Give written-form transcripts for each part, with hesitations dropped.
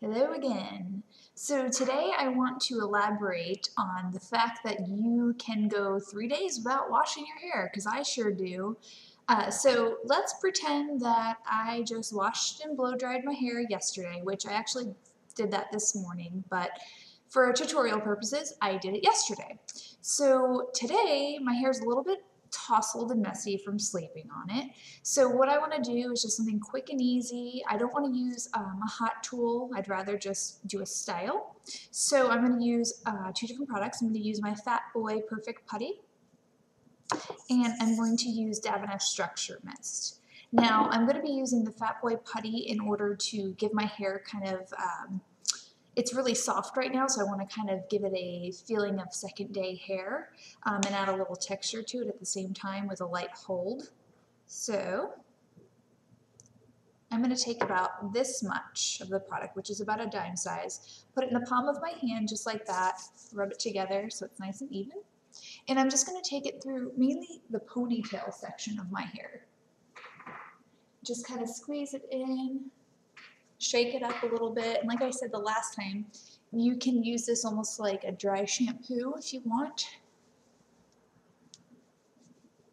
Hello again. So today I want to elaborate on the fact that you can go 3 days without washing your hair, because I sure do. So let's pretend that I just washed and blow dried my hair yesterday, which I actually did that this morning, but for tutorial purposes, I did it yesterday. So today my hair's a little bit tousled and messy from sleeping on it. So what I want to do is just something quick and easy. I don't want to use a hot tool. I'd rather just do a style. So I'm going to use two different products. I'm going to use my Fat Boy Perfect Putty, and I'm going to use Davines Structure Mist. Now I'm going to be using the Fat Boy Putty in order to give my hair kind of it's really soft right now, so I want to kind of give it a feeling of second day hair and add a little texture to it at the same time with a light hold. So I'm going to take about this much of the product, which is about a dime size, put it in the palm of my hand just like that, rub it together so it's nice and even. And I'm just going to take it through mainly the ponytail section of my hair. Just kind of squeeze it in, shake it up a little bit, and like I said the last time, you can use this almost like a dry shampoo if you want.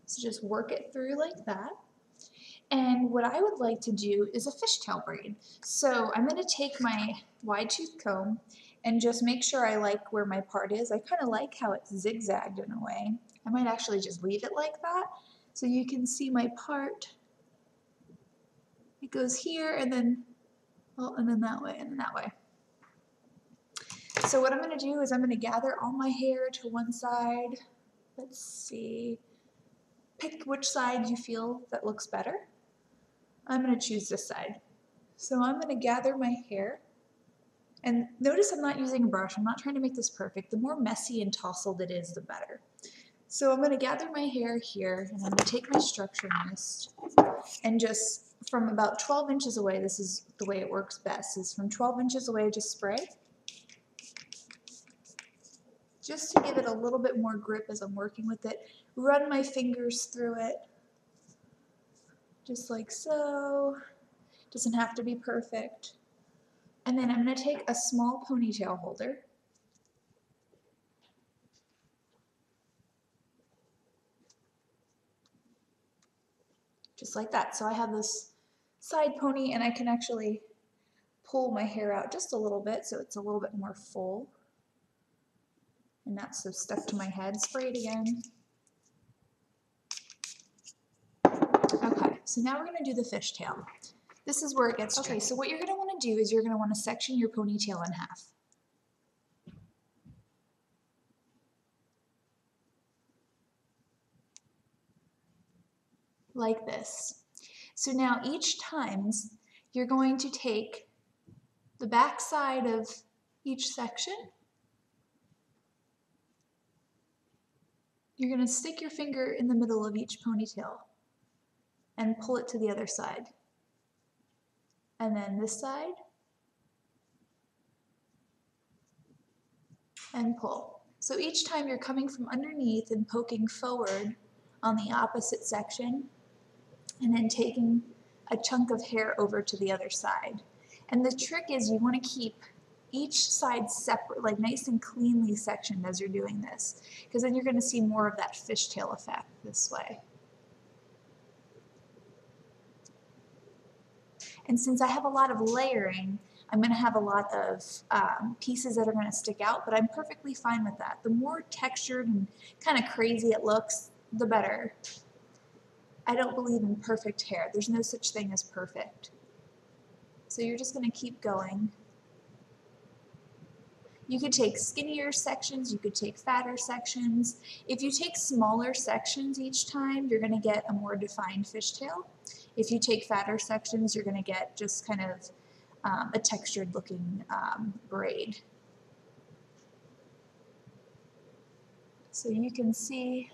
So just work it through like that. And what I would like to do is a fishtail braid. So I'm going to take my wide tooth comb and just make sure I like where my part is. I kind of like how it's zigzagged in a way. I might actually just leave it like that so you can see my part. It goes here and then, well, and then that way and then that way. So what I'm going to do is I'm going to gather all my hair to one side. Let's see. Pick which side you feel that looks better. I'm going to choose this side. So I'm going to gather my hair. And notice I'm not using a brush. I'm not trying to make this perfect. The more messy and tousled it is, the better. So I'm going to gather my hair here, and I'm going to take my structure mist and just from about 12 inches away, this is the way it works best, is from 12 inches away, just spray. Just to give it a little bit more grip as I'm working with it. Run my fingers through it, just like so. Doesn't have to be perfect. And then I'm going to take a small ponytail holder. Just like that. So I have this side pony and I can actually pull my hair out just a little bit so it's a little bit more full. And not so stuck to my head. Spray it again. Okay, so now we're going to do the fishtail. This is where it gets tricky. So what you're going to want to do is you're going to want to section your ponytail in half. Like this. So now each time you're going to take the back side of each section. You're going to stick your finger in the middle of each ponytail and pull it to the other side. And then this side. And pull. So each time you're coming from underneath and poking forward on the opposite section and then taking a chunk of hair over to the other side. And the trick is you want to keep each side separate, like nice and cleanly sectioned as you're doing this, because then you're going to see more of that fishtail effect this way. And since I have a lot of layering, I'm going to have a lot of pieces that are going to stick out, but I'm perfectly fine with that. The more textured and kind of crazy it looks, the better. I don't believe in perfect hair. There's no such thing as perfect. So you're just going to keep going. You could take skinnier sections, you could take fatter sections. If you take smaller sections each time, you're going to get a more defined fishtail. If you take fatter sections, you're going to get just kind of a textured looking braid. So you can see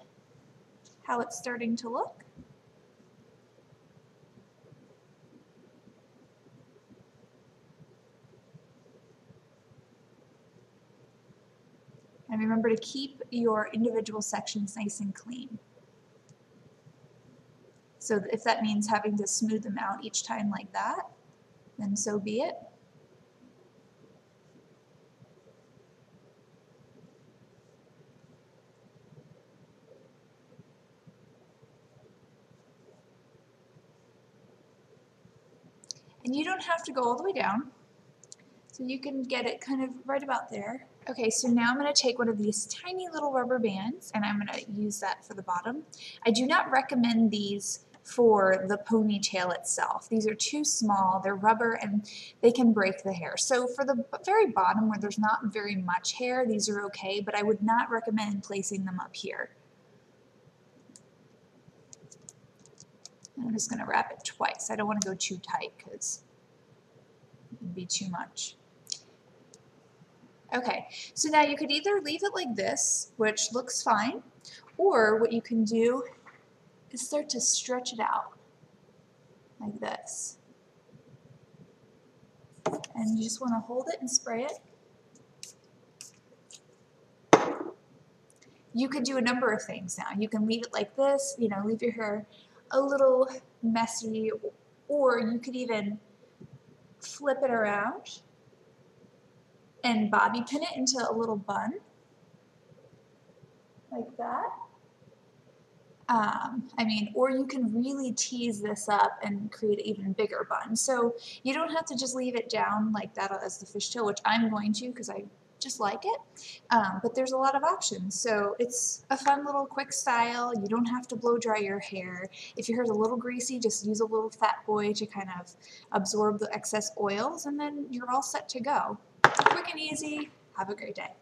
how it's starting to look. And remember to keep your individual sections nice and clean. So if that means having to smooth them out each time like that, then so be it. you don't have to go all the way down. So you can get it kind of right about there. Okay, so now I'm going to take one of these tiny little rubber bands and I'm going to use that for the bottom. I do not recommend these for the ponytail itself. These are too small, they're rubber, and they can break the hair. So for the very bottom where there's not very much hair, these are okay, but I would not recommend placing them up here. I'm just going to wrap it twice. I don't want to go too tight because it would be too much. Okay, so now you could either leave it like this, which looks fine, or what you can do is start to stretch it out like this. And you just want to hold it and spray it. You could do a number of things now. You can leave it like this, you know, leave your hair a little messy, or you could even flip it around and bobby pin it into a little bun, like that. Or you can really tease this up and create an even bigger bun. So you don't have to just leave it down like that as the fishtail, which I'm going to because I just like it. But there's a lot of options. So it's a fun little quick style. You don't have to blow dry your hair. If your hair's a little greasy, just use a little Fat Boy to kind of absorb the excess oils, and then you're all set to go. Quick and easy. Have a great day.